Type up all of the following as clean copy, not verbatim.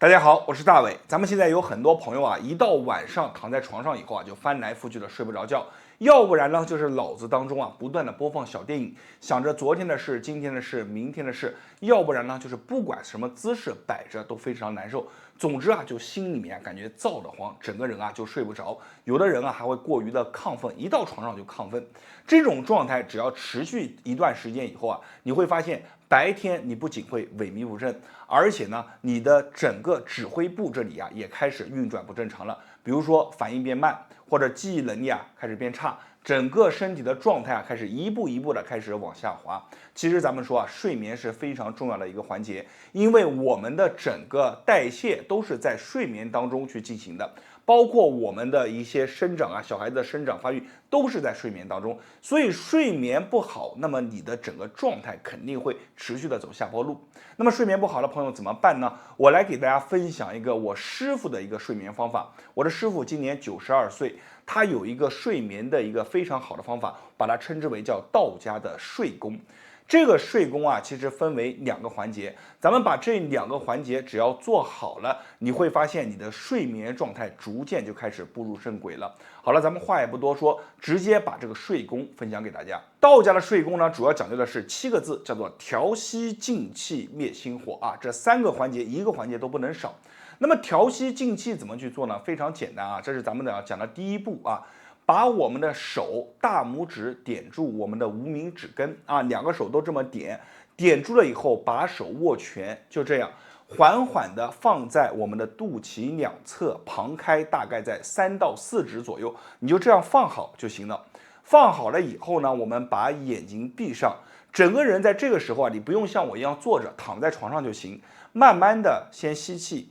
大家好，我是大伟。咱们现在有很多朋友啊，一到晚上躺在床上以后啊，就翻来覆去的睡不着觉，要不然呢就是脑子当中啊不断的播放小电影，想着昨天的事、今天的事、明天的事，要不然呢就是不管什么姿势摆着都非常难受。总之啊，就心里面感觉燥得慌，整个人啊就睡不着。有的人啊还会过于的亢奋，一到床上就亢奋。这种状态只要持续一段时间以后啊，你会发现白天你不仅会萎靡不振，而且呢，你的整个指挥部这里啊也开始运转不正常了。比如说反应变慢，或者记忆能力啊开始变差，整个身体的状态啊开始一步一步的开始往下滑。其实咱们说啊，睡眠是非常重要的一个环节，因为我们的整个代谢都是在睡眠当中去进行的。包括我们的一些生长啊，小孩子的生长发育都是在睡眠当中，所以睡眠不好，那么你的整个状态肯定会持续的走下坡路。那么睡眠不好的朋友怎么办呢？我来给大家分享一个我师傅的一个睡眠方法。我的师傅今年92岁，他有一个睡眠的一个非常好的方法，把它称之为叫道家的睡功。这个睡功啊，其实分为两个环节，咱们把这两个环节只要做好了，你会发现你的睡眠状态逐渐就开始步入正轨了。好了，咱们话也不多说，直接把这个睡功分享给大家。道家的睡功呢，主要讲究的是7个字，叫做调息静气灭心火啊，这3个环节一个环节都不能少。那么调息静气怎么去做呢？非常简单啊，这是咱们讲的第一步啊。把我们的手大拇指点住我们的无名指根啊，两个手都这么点，点住了以后，把手握拳，就这样缓缓的放在我们的肚脐两侧，旁开大概在3到4指左右，你就这样放好就行了。放好了以后呢，我们把眼睛闭上，整个人在这个时候啊，你不用像我一样坐着，躺在床上就行，慢慢的先吸气，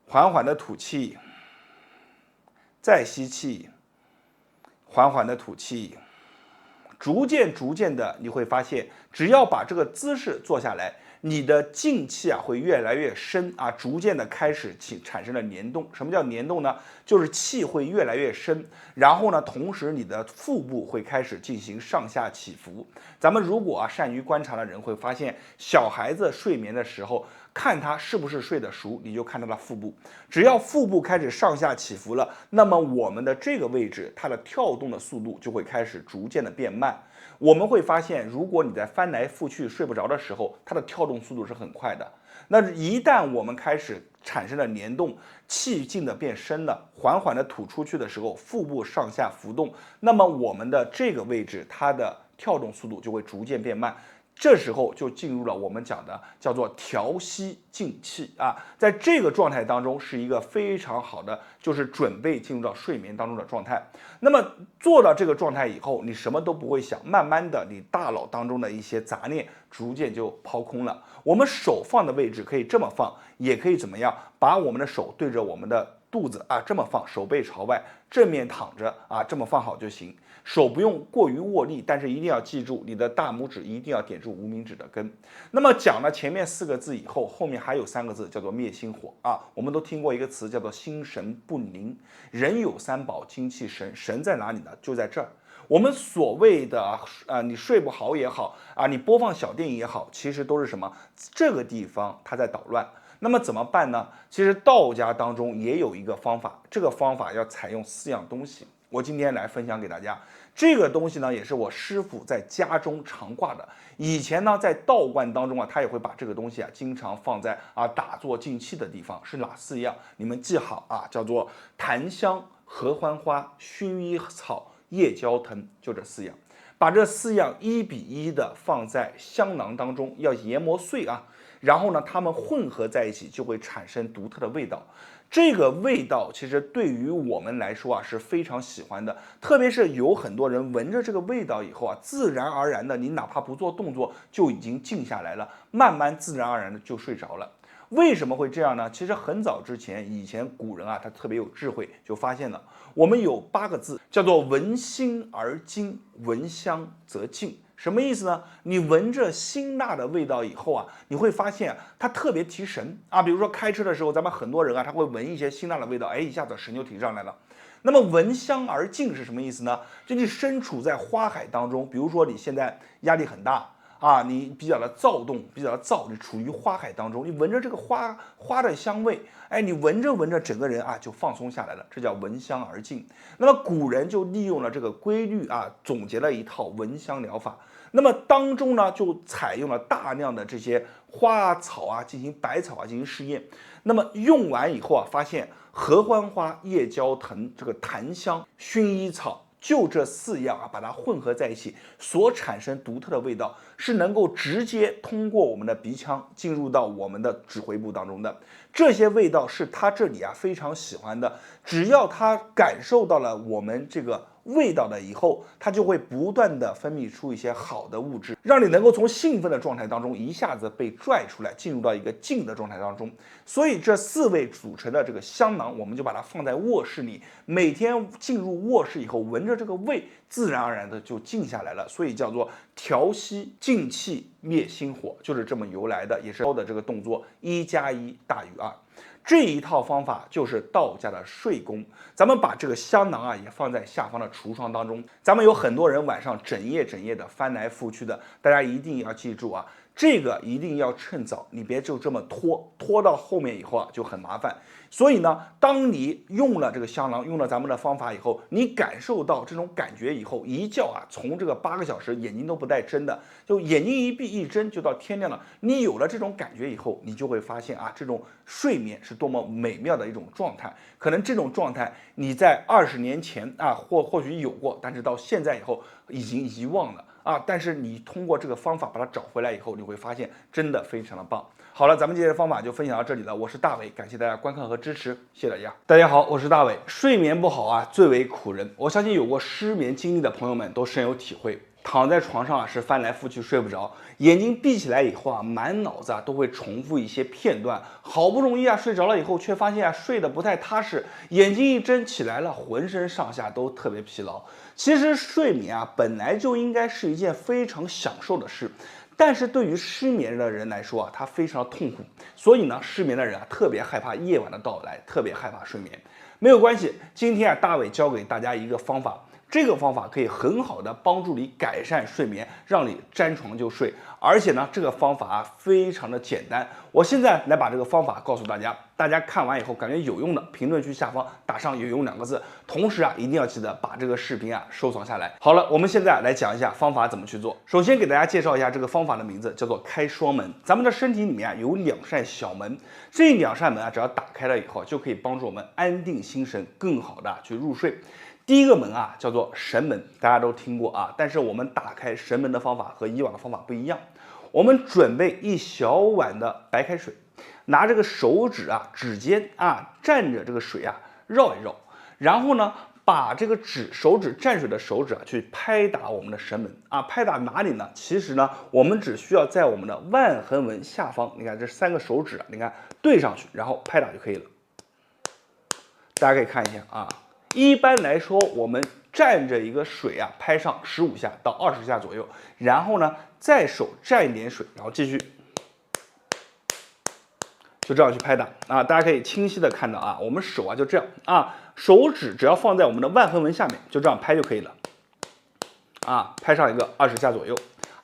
缓缓的吐气。再吸气，缓缓的吐气，逐渐的，你会发现，只要把这个姿势做下来，你的静气啊会越来越深啊，逐渐的开始产生了联动。什么叫联动呢？就是气会越来越深，然后呢，同时你的腹部会开始进行上下起伏。咱们如果善于观察的人会发现，小孩子睡眠的时候，看他是不是睡得熟，你就看他的腹部。只要腹部开始上下起伏了，那么我们的这个位置，它的跳动的速度就会开始逐渐的变慢。我们会发现，如果你在翻来覆去睡不着的时候，它的跳动速度是很快的。那一旦我们开始产生了联动，气静的变深了，缓缓的吐出去的时候，腹部上下浮动，那么我们的这个位置，它的跳动速度就会逐渐变慢。这时候就进入了我们讲的叫做调息静气啊，在这个状态当中是一个非常好的，就是准备进入到睡眠当中的状态。那么做到这个状态以后，你什么都不会想，慢慢的你大脑当中的一些杂念逐渐就抛空了。我们手放的位置可以这么放，也可以怎么样，把我们的手对着我们的肚子啊，这么放，手背朝外，正面躺着啊，这么放好就行。手不用过于握力，但是一定要记住，你的大拇指一定要点住无名指的根。那么讲了前面4个字以后，后面还有3个字叫做灭心火啊。我们都听过一个词叫做心神不宁。人有3宝，精气神，神在哪里呢？就在这儿。我们所谓的你睡不好也好啊，你播放小电影也好，其实都是什么？这个地方它在捣乱。那么怎么办呢？其实道家当中也有一个方法，这个方法要采用4样东西。我今天来分享给大家，这个东西呢，也是我师傅在家中常挂的。以前呢，在道观当中啊，他也会把这个东西啊，经常放在打坐静气的地方。是哪4样？你们记好啊，叫做檀香、合欢花、薰衣草、夜交藤，就这4样。把这4样1比1的放在香囊当中，要研磨碎啊。然后呢，它们混合在一起，就会产生独特的味道。这个味道其实对于我们来说啊是非常喜欢的，特别是有很多人闻着这个味道以后啊，自然而然的，你哪怕不做动作就已经静下来了，慢慢自然而然的就睡着了。为什么会这样呢？其实很早之前，以前古人啊，他特别有智慧，就发现了我们有8个字，叫做闻馨而精，闻香则静。什么意思呢？你闻着辛辣的味道以后啊，你会发现它特别提神啊。比如说开车的时候，咱们很多人啊，他会闻一些辛辣的味道，哎，一下子神就提上来了。那么闻香而静是什么意思呢？就你身处在花海当中，比如说你现在压力很大啊，你比较的躁动，比较的躁，你处于花海当中，你闻着这个花的香味，哎，你闻着闻着，整个人啊就放松下来了，这叫闻香而静。那么古人就利用了这个规律啊，总结了一套闻香疗法。那么当中呢，就采用了大量的这些花啊、草啊进行百草啊进行试验。那么用完以后啊，发现合欢花、夜交藤、这个檀香、薰衣草。就这4样啊，把它混合在一起，所产生独特的味道，是能够直接通过我们的鼻腔进入到我们的指挥部当中的。这些味道是他这里啊非常喜欢的，只要他感受到了我们这个味道的以后，它就会不断的分泌出一些好的物质，让你能够从兴奋的状态当中一下子被拽出来，进入到一个静的状态当中。所以这4味组成的这个香囊，我们就把它放在卧室里，每天进入卧室以后，闻着这个味，自然而然的就静下来了。所以叫做调息静气灭心火，就是这么由来的，也是的这个动作1+1大于2。这一套方法就是道家的睡功。咱们把这个香囊啊也放在下方的橱窗当中。咱们有很多人晚上整夜的翻来覆去的，大家一定要记住啊，这个一定要趁早，你别就这么拖到后面以后啊就很麻烦。所以呢，当你用了这个香囊，用了咱们的方法以后，你感受到这种感觉以后，一觉啊从这个8个小时眼睛都不带睁的，就眼睛一闭一睁就到天亮了。你有了这种感觉以后，你就会发现啊，这种睡眠是多么美妙的一种状态。可能这种状态你在20年前啊或许有过，但是到现在以后已经遗忘了啊。但是你通过这个方法把它找回来以后，你会发现真的非常的棒。好了，咱们今天的方法就分享到这里了。我是大伟，感谢大家观看和支持，谢谢大家。大家好，我是大伟。睡眠不好啊，最为苦人。我相信有过失眠经历的朋友们都深有体会。躺在床上啊是翻来覆去睡不着，眼睛闭起来以后啊，满脑子啊都会重复一些片段。好不容易啊睡着了以后，却发现啊睡得不太踏实，眼睛一睁起来了，浑身上下都特别疲劳。其实睡眠啊本来就应该是一件非常享受的事。但是对于失眠的人来说啊，他非常痛苦，所以呢，失眠的人啊特别害怕夜晚的到来，特别害怕睡眠。没有关系，今天啊，大伟教给大家一个方法，这个方法可以很好的帮助你改善睡眠，让你沾床就睡。而且呢，这个方法啊非常的简单。我现在来把这个方法告诉大家，大家看完以后感觉有用的，评论区下方打上有用2个字。同时啊，一定要记得把这个视频啊收藏下来。好了，我们现在来讲一下方法怎么去做。首先给大家介绍一下这个方法的名字，叫做开双门。咱们的身体里面啊有2扇小门，这2扇门啊只要打开了以后，就可以帮助我们安定心神，更好的去入睡。第一个门啊叫做神门，大家都听过啊，但是我们打开神门的方法和以往的方法不一样。我们准备1小碗的白开水，拿这个手指啊指尖啊蘸着这个水啊绕一绕，然后呢把这个手指蘸水的手指啊去拍打我们的神门啊，拍打哪里呢？其实呢我们只需要在我们的腕横纹下方，你看这3个手指啊，你看对上去，然后拍打就可以了。大家可以看一下啊。一般来说，我们蘸着一个水啊，拍上15下到20下左右，然后呢，再手蘸一点水，然后继续，就这样去拍打啊。大家可以清晰的看到啊，我们手啊就这样啊，手指只要放在我们的腕横纹下面，就这样拍就可以了啊，拍上一个20下左右。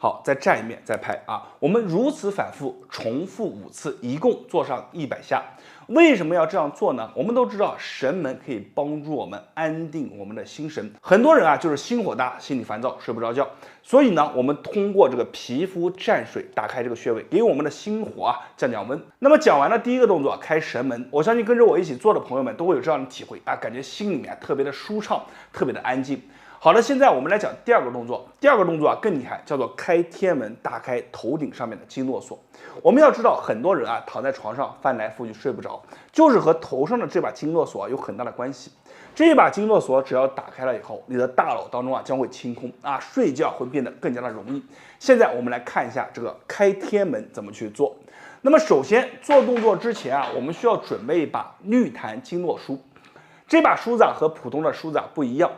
好，再蘸一遍，再拍啊。我们如此反复，重复5次，一共做上100下。为什么要这样做呢？我们都知道神门可以帮助我们安定我们的心神。很多人啊，就是心火大，心里烦躁，睡不着觉。所以呢，我们通过这个皮肤蘸水打开这个穴位，给我们的心火啊降温。那么讲完了第一个动作，开神门，我相信跟着我一起做的朋友们都会有这样的体会啊，感觉心里面特别的舒畅，特别的安静。好了，现在我们来讲第2个动作。第2个动作啊更厉害，叫做开天门，打开头顶上面的经络锁。我们要知道，很多人啊躺在床上翻来覆去睡不着，就是和头上的这把经络锁有很大的关系。这把经络锁只要打开了以后，你的大脑当中啊将会清空啊，睡觉会变得更加的容易。现在我们来看一下这个开天门怎么去做。那么首先做动作之前啊，我们需要准备一把绿檀经络梳。这把梳子啊和普通的梳子啊不一样。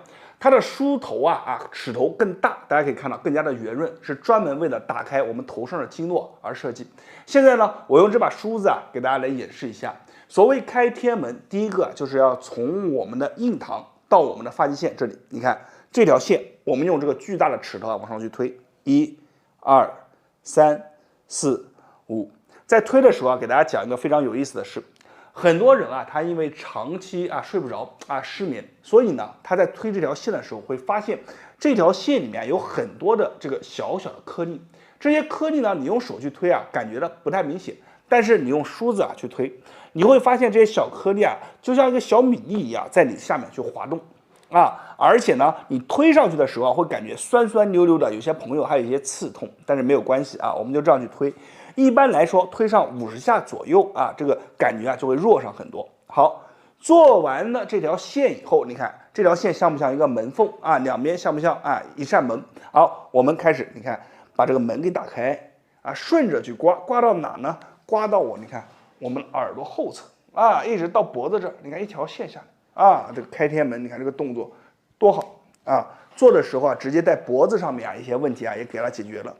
它的梳头齿头更大，大家可以看到更加的圆润，是专门为了打开我们头上的经络而设计。现在呢，我用这把梳子啊给大家来演示一下。所谓开天门，第一个就是要从我们的印堂到我们的发际线这里，你看这条线，我们用这个巨大的齿头啊往上去推，1、2、3、4、5。在推的时候啊，给大家讲一个非常有意思的事。很多人啊，他因为长期睡不着失眠，所以呢，他在推这条线的时候会发现这条线里面有很多的这个小小的颗粒。这些颗粒呢，你用手去推啊，感觉的不太明显，但是你用梳子去推，你会发现这些小颗粒就像一个小米粒一样，在你下面去滑动。而且呢，你推上去的时候会感觉酸酸溜溜的，有些朋友还有一些刺痛，但是没有关系我们就这样去推。一般来说，推上50下左右这个感觉就会弱上很多。好，做完了这条线以后，你看这条线像不像一个门缝两边像不像一扇门？好，我们开始，你看把这个门给打开顺着去刮到哪呢？刮到你看我们耳朵后侧一直到脖子这儿，你看一条线下来。这个开天门，你看这个动作多好做的时候直接在脖子上面一些问题也给它解决了。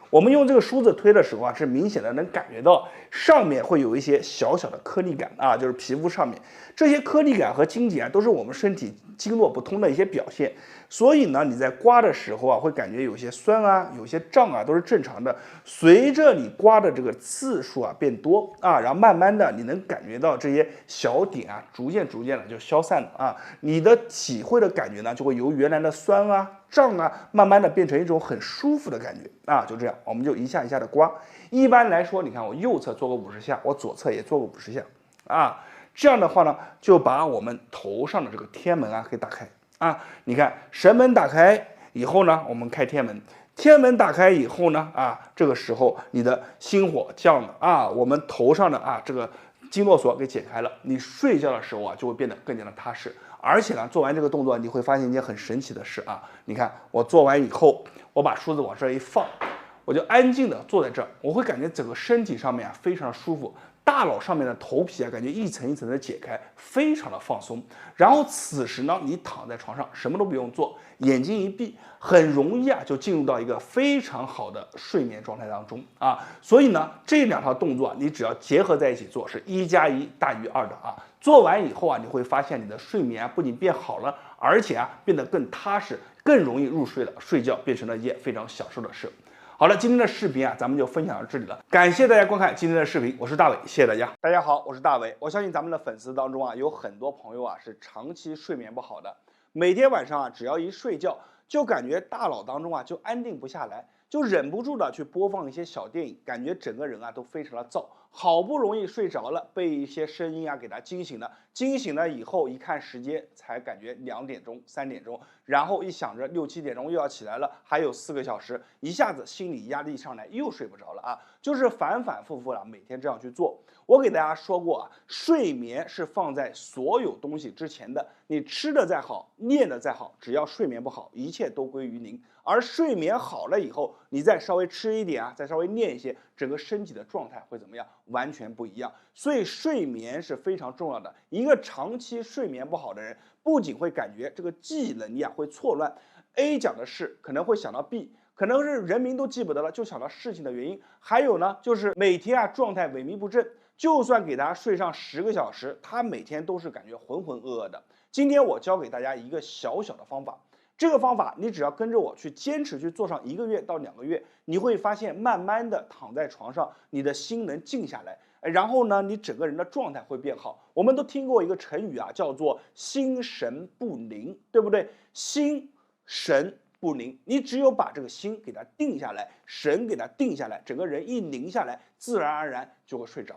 我们用这个梳子推的时候是明显的能感觉到上面会有一些小小的颗粒感就是皮肤上面这些颗粒感和筋结都是我们身体经络不通的一些表现。所以呢，你在刮的时候会感觉有些酸有些胀都是正常的。随着你刮的这个次数变多然后慢慢的你能感觉到这些小点逐渐的就消散了你的体会的感觉呢就会由原来的酸胀慢慢的变成一种很舒服的感觉就这样，我们就一下一下的刮。一般来说，你看我右侧做个50下，我左侧也做个50下这样的话呢，就把我们头上的这个天门给打开。你看神门打开以后呢，我们开天门，天门打开以后呢，这个时候你的心火降了我们头上的这个经络锁给解开了，你睡觉的时候就会变得更加的踏实。而且呢，做完这个动作，你会发现一件很神奇的事你看我做完以后，我把梳子往这一放，我就安静的坐在这儿，我会感觉整个身体上面非常舒服。大脑上面的头皮感觉一层一层的解开，非常的放松。然后此时呢，你躺在床上什么都不用做，眼睛一闭，很容易就进入到一个非常好的睡眠状态当中所以呢，这两套动作你只要结合在一起做，是1+1大于2的做完以后你会发现你的睡眠不仅变好了，而且变得更踏实，更容易入睡了，睡觉变成了一件非常享受的事。好了，今天的视频咱们就分享到这里了，感谢大家观看今天的视频，我是大伟，谢谢大家。大家好，我是大伟。我相信咱们的粉丝当中有很多朋友是长期睡眠不好的，每天晚上只要一睡觉，就感觉大脑当中就安定不下来，就忍不住的去播放一些小电影，感觉整个人都非常的燥。好不容易睡着了，被一些声音给他惊醒了，惊醒了以后一看时间，才感觉2点钟、3点钟，然后一想着6、7点钟又要起来了，还有4个小时，一下子心理压力上来，又睡不着了就是反反复复每天这样去做。我给大家说过睡眠是放在所有东西之前的，你吃的再好，念的再好，只要睡眠不好，一切都归于零。而睡眠好了以后，你再稍微吃一点再稍微念一些，整个身体的状态会怎么样？完全不一样。所以睡眠是非常重要的。一个长期睡眠不好的人，不仅会感觉这个记忆能力会错乱 ，A 讲的事可能会想到 B， 可能是人名都记不得了，就想到事情的原因。还有呢，就是每天状态萎靡不振，就算给他睡上10个小时，他每天都是感觉浑浑噩噩的。今天我教给大家一个小小的方法。这个方法你只要跟着我去坚持去做上1个月到2个月，你会发现慢慢的躺在床上，你的心能静下来，然后呢，你整个人的状态会变好。我们都听过一个成语叫做心神不宁，对不对？心神不宁，你只有把这个心给它定下来，神给它定下来，整个人一宁下来，自然而然就会睡着。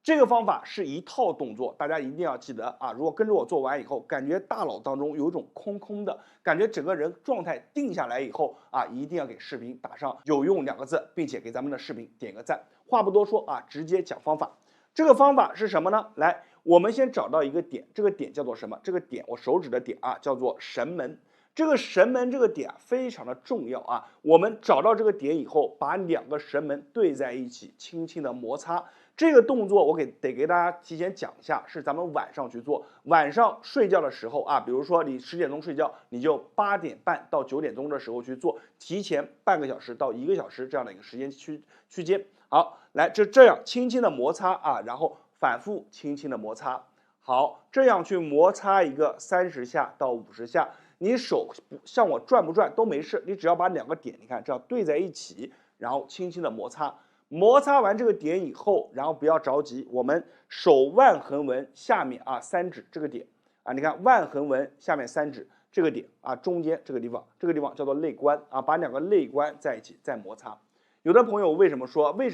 这个方法是一套动作，大家一定要记得如果跟着我做完以后，感觉大脑当中有一种空空的感觉，整个人状态定下来以后一定要给视频打上有用2个字，并且给咱们的视频点个赞。话不多说直接讲方法。这个方法是什么呢？来，我们先找到一个点，这个点叫做什么？这个点我手指的点叫做神门。这个神门这个点非常的重要我们找到这个点以后，把2个神门对在一起，轻轻的摩擦。这个动作我得给大家提前讲一下，是咱们晚上去做。晚上睡觉的时候比如说你10点钟睡觉，你就8点半到9点钟的时候去做，提前半个小时到1个小时这样的一个时间区间。好，来这样轻轻的摩擦然后反复轻轻的摩擦。好，这样去摩擦一个30下到50下，你手像我转不转都没事，你只要把2个点你看这样对在一起，然后轻轻的摩擦。摩擦完这个点以后，然后不要着急，我们手腕横纹下面啊3指这个点啊，你看腕横纹下面3指这个点啊，中间这个地方，这个地方叫做肋关啊，把2个肋关在一起再摩擦。有的朋友为什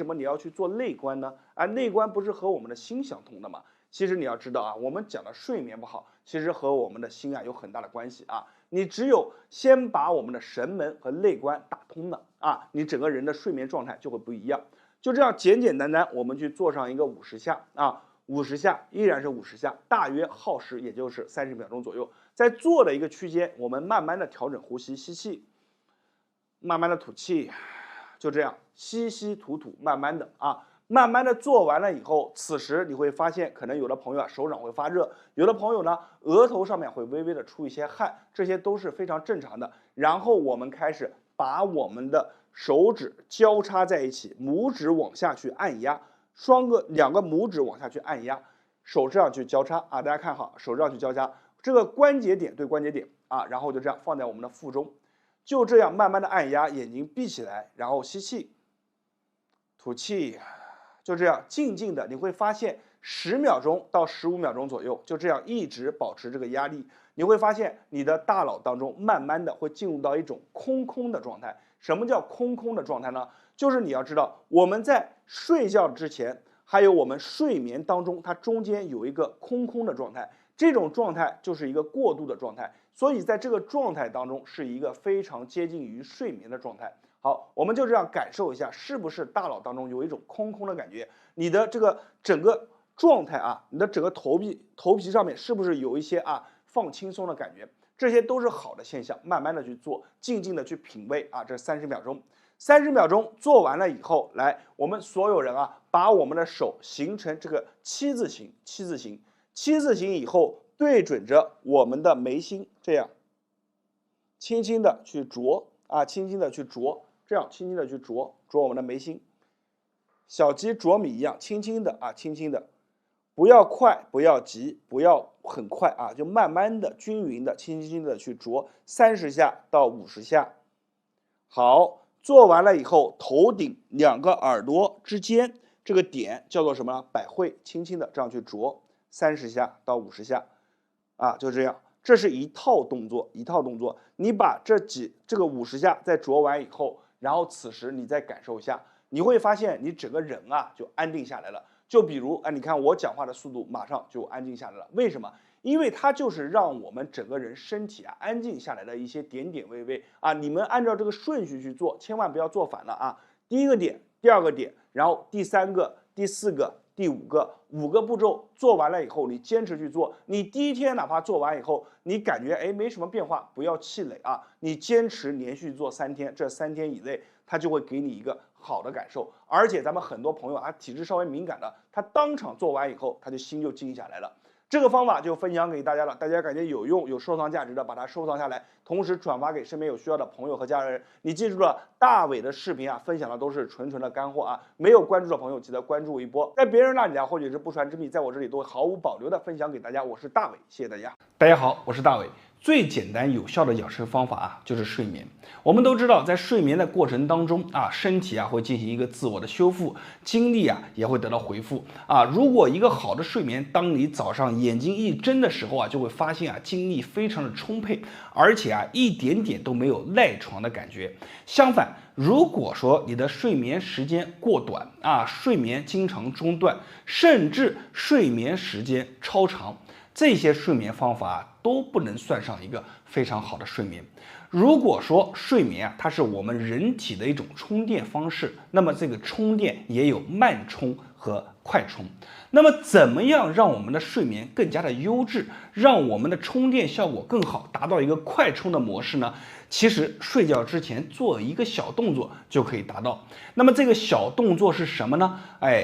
么你要去做肋关呢？啊，肋关不是和我们的心相通的吗？其实你要知道啊，我们讲的睡眠不好，其实和我们的心啊有很大的关系啊。你只有先把我们的神门和肋关打通了啊，你整个人的睡眠状态就会不一样。就这样简简单单，我们去做上一个50下啊，50下依然是50下，大约耗时也就是30秒钟左右。在做的一个区间，我们慢慢的调整呼吸，吸气，慢慢的吐气，就这样吸吸吐吐，慢慢的啊。慢慢的做完了以后，此时你会发现，可能有的朋友啊手掌会发热，有的朋友呢额头上面会微微的出一些汗，这些都是非常正常的。然后我们开始把我们的手指交叉在一起，拇指往下去按压，两个拇指往下去按压，手这样去交叉啊，大家看好，手这样去交叉，这个关节点对关节点啊，然后就这样放在我们的腹中，就这样慢慢的按压，眼睛闭起来，然后吸气，吐气。就这样静静的，你会发现10秒钟到15秒钟左右，就这样一直保持这个压力，你会发现你的大脑当中慢慢的会进入到一种空的状态。什么叫空的状态呢？就是你要知道，我们在睡觉之前，还有我们睡眠当中，它中间有一个空的状态，这种状态就是一个过渡的状态，所以在这个状态当中是一个非常接近于睡眠的状态。好，我们就这样感受一下，是不是大脑当中有一种空的感觉？你的这个整个状态啊，你的整个头皮上面是不是有一些啊放轻松的感觉？这些都是好的现象，慢慢的去做，静静的去品味啊，这30秒钟，30秒钟做完了以后，来，我们所有人啊，把我们的手形成这个七字形以后，对准着我们的眉心，这样轻轻的去啄啊，轻轻的去啄。这样轻轻的去啄我们的眉心，小鸡啄米一样，轻轻的啊，轻轻的，不要快，不要急，不要很快啊，就慢慢的、均匀的、轻轻的去啄30下到50下。好，做完了以后，头顶2个耳朵之间这个点叫做什么呢？百会，轻轻的这样去啄30下到50下，啊，就这样。这是一套动作，你把这个50下再啄完以后。然后此时你再感受一下，你会发现你整个人啊就安定下来了。就比如啊，你看我讲话的速度马上就安静下来了。为什么？因为它就是让我们整个人身体啊安静下来的一些点微啊。你们按照这个顺序去做，千万不要做反了啊。第一个点，第2个点，然后第3个、第4个、第5个，5个步骤做完了以后，你坚持去做。你第一天哪怕做完以后，你感觉没什么变化，不要气馁啊！你坚持连续做3天，这3天以内，它就会给你一个好的感受。而且咱们很多朋友啊，体质稍微敏感的，他当场做完以后，他就心就静下来了。这个方法就分享给大家了，大家感觉有用、有收藏价值的，把它收藏下来，同时转发给身边有需要的朋友和家人。你记住了，大伟的视频啊，分享的都是纯的干货啊，没有关注的朋友记得关注一波，在别人那里啊，或者是不传之秘，在我这里都会毫无保留的分享给大家。我是大伟，谢谢大家。大家好，我是大伟。最简单有效的养生方法啊，就是睡眠。我们都知道，在睡眠的过程当中啊，身体啊会进行一个自我的修复，精力啊也会得到回复啊。如果一个好的睡眠，当你早上眼睛一睁的时候啊，就会发现啊精力非常的充沛，而且啊一点点都没有赖床的感觉。相反，如果说你的睡眠时间过短啊，睡眠经常中断，甚至睡眠时间超长，这些睡眠方法都不能算上一个非常好的睡眠。如果说睡眠啊，它是我们人体的一种充电方式，那么这个充电也有慢充和快充。那么怎么样让我们的睡眠更加的优质，让我们的充电效果更好，达到一个快充的模式呢？其实睡觉之前做一个小动作就可以达到。那么这个小动作是什么呢？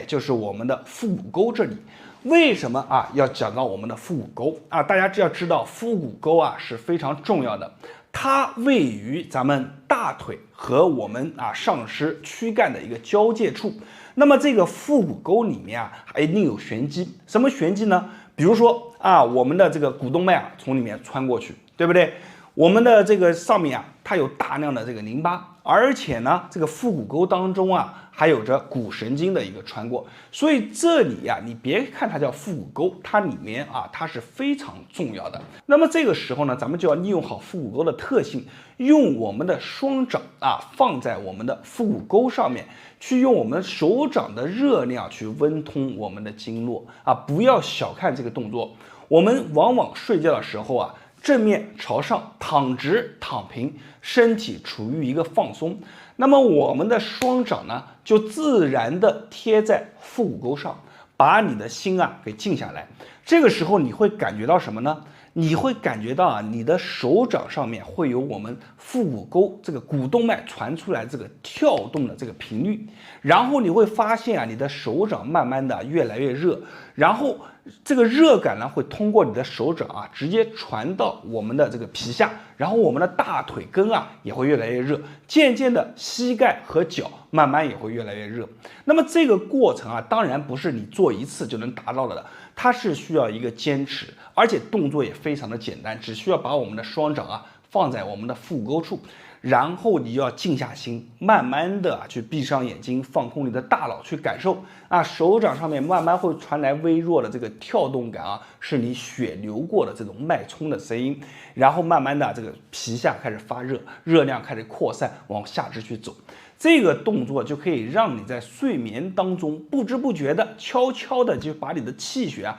就是我们的腹股沟这里。为什么啊要讲到我们的腹股沟啊？大家要知道腹股沟啊是非常重要的，它位于咱们大腿和我们上肢躯干的一个交界处。那么这个腹股沟里面啊还一定有玄机。什么玄机呢？比如说啊，我们的这个股动脉啊从里面穿过去，对不对？我们的这个上面啊，它有大量的这个淋巴，而且呢，这个腹股沟当中啊，还有着股神经的一个穿过，所以这里呀，你别看它叫腹股沟，它里面啊，它是非常重要的。那么这个时候呢，咱们就要利用好腹股沟的特性，用我们的双掌啊，放在我们的腹股沟上面，去用我们手掌的热量去温通我们的经络啊，不要小看这个动作。我们往往睡觉的时候啊，正面朝上躺直躺平，身体处于一个放松，那么我们的双掌呢就自然的贴在腹股沟上，把你的心啊给静下来。这个时候你会感觉到什么呢？你会感觉到啊，你的手掌上面会有我们腹股沟这个股动脉传出来这个跳动的这个频率，然后你会发现啊，你的手掌慢慢的越来越热，然后这个热感呢会通过你的手掌啊直接传到我们的这个皮下，然后我们的大腿根啊也会越来越热，渐渐的膝盖和脚慢慢也会越来越热。那么这个过程啊，当然不是你做一次就能达到的，它是需要一个坚持，而且动作也非常的简单，只需要把我们的双掌啊放在我们的腹股沟处，然后你要静下心，慢慢的去闭上眼睛，放空你的大脑，去感受啊，手掌上面慢慢会传来微弱的这个跳动感啊，是你血流过的这种脉冲的声音，然后慢慢的这个皮下开始发热，热量开始扩散往下肢去走。这个动作就可以让你在睡眠当中不知不觉的、悄悄的就把你的气血啊，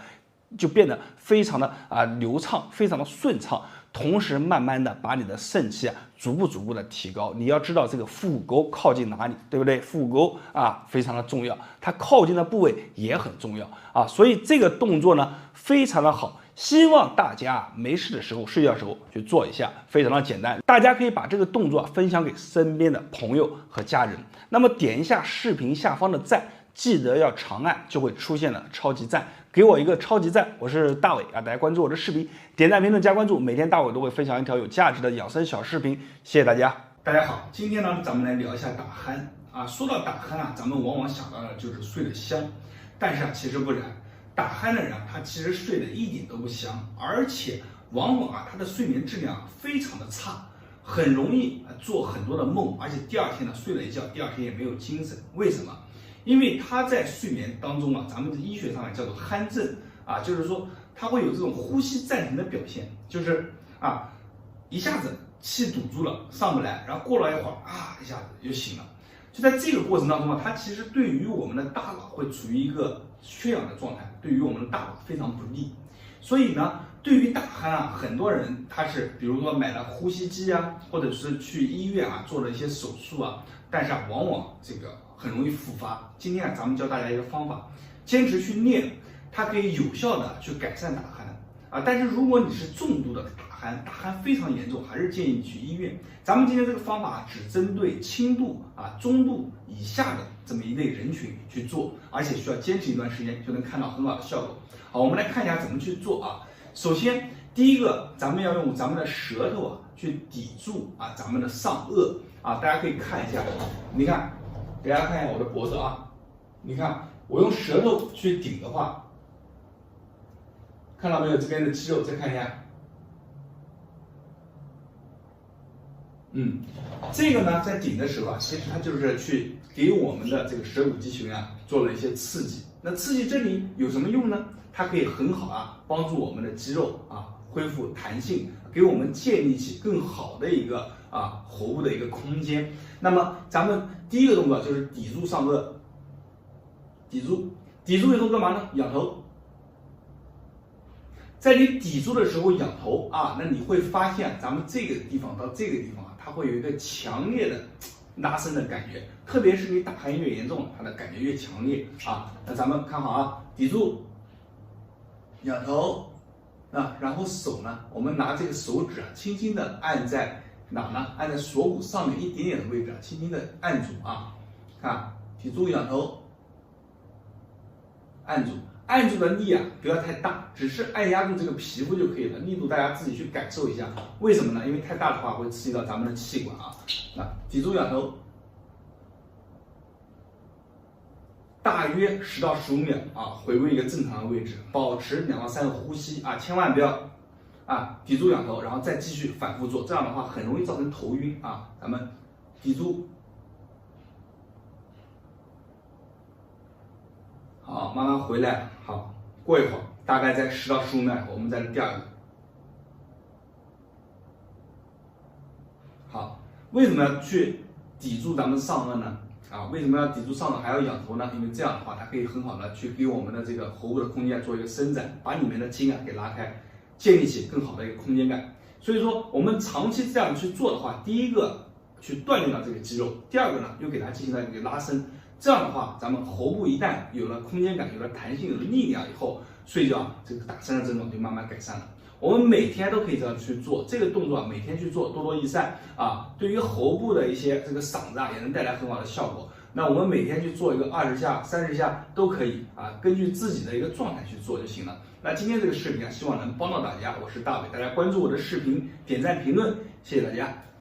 就变得非常的流畅，非常的顺畅，同时慢慢的把你的肾气啊逐步的提高。你要知道这个腹股沟靠近哪里，对不对？腹股沟啊非常的重要，它靠近的部位也很重要啊，所以这个动作呢非常的好。希望大家没事的时候、睡觉的时候去做一下，非常的简单。大家可以把这个动作分享给身边的朋友和家人。那么点一下视频下方的赞，记得要长按，就会出现了超级赞，给我一个超级赞。我是大伟啊，大家关注我的视频，点赞、评论、加关注，每天大伟都会分享一条有价值的养生小视频。谢谢大家。大家好，今天呢，咱们来聊一下打鼾啊。说到打鼾啊，咱们往往想到的就是睡得香，但是啊，其实不然。打鼾的人啊，他其实睡得一点都不香，而且往往啊，他的睡眠质量非常的差，很容易做很多的梦，而且第二天呢睡了一觉，第二天也没有精神。为什么？因为他在睡眠当中啊，咱们的医学上叫做鼾症啊，就是说他会有这种呼吸暂停的表现，就是啊一下子气堵住了上不来，然后过了一会儿啊一下子就醒了。就在这个过程当中啊，它其实对于我们的大脑会处于一个缺氧的状态，对于我们的大脑非常不利。所以呢，对于打鼾啊，很多人他是比如说买了呼吸机啊，或者是去医院啊做了一些手术啊，但是啊，往往这个很容易复发。今天啊，咱们教大家一个方法，坚持去练，它可以有效的去改善打鼾啊。但是如果你是重度的打鼾非常严重，还是建议你去医院。咱们今天这个方法只针对轻度中度以下的这么一类人群去做，而且需要坚持一段时间就能看到很好的效果。好，我们来看一下怎么去做啊。首先，第一个，咱们要用咱们的舌头啊去抵住咱们的上颚啊。大家可以看一下，你看，给大家看一下我的脖子啊，你看我用舌头去顶的话，看到没有？这边的肌肉，再看一下。这个呢，在顶的时候啊，其实它就是去给我们的这个舌骨肌群啊做了一些刺激。那刺激这里有什么用呢？它可以很好帮助我们的肌肉恢复弹性，给我们建立起更好的一个活物的一个空间。那么咱们第一个动作就是抵住上颚，抵住以后干嘛呢？仰头。在你抵住的时候仰头那你会发现咱们这个地方到这个地方它会有一个强烈的拉伸的感觉，特别是你打鼾越严重，它的感觉越强烈那咱们看好抵住，仰头然后手呢，我们拿这个手指轻轻的按在哪呢？按在锁骨上面一点点的位置轻轻的按住看，抵住仰头，按住。按住的力不要太大，只是按压住这个皮肤就可以了，力度大家自己去感受一下。为什么呢？因为太大的话会刺激到咱们的气管抵住仰头，大约10到15秒回归一个正常的位置，保持2到3个呼吸千万不要啊，抵住仰头，然后再继续反复做，这样的话很容易造成头晕啊。咱们抵住，好，慢慢回来，好，过一会儿，大概在10到15秒后，我们再来第二个。好，为什么要去抵住咱们上颚呢？啊，为什么要抵住上颚还要仰头呢？因为这样的话，它可以很好的去给我们的这个喉部的空间做一个伸展，把里面的筋啊给拉开，建立起更好的一个空间感。所以说，我们长期这样去做的话，第一个去锻炼到这个肌肉，第二个呢又给它进行了一个拉伸。这样的话，咱们喉部一旦有了空间感、有了弹性、有了力量以后，睡觉这个打鼾的症状就慢慢改善了。我们每天都可以这样去做这个动作，每天去做，多多益善啊。对于喉部的一些这个嗓子啊，也能带来很好的效果。那我们每天去做一个20下、30下都可以啊，根据自己的一个状态去做就行了。那今天这个视频啊，希望能帮到大家。我是大伟，大家关注我的视频，点赞评论，谢谢大家。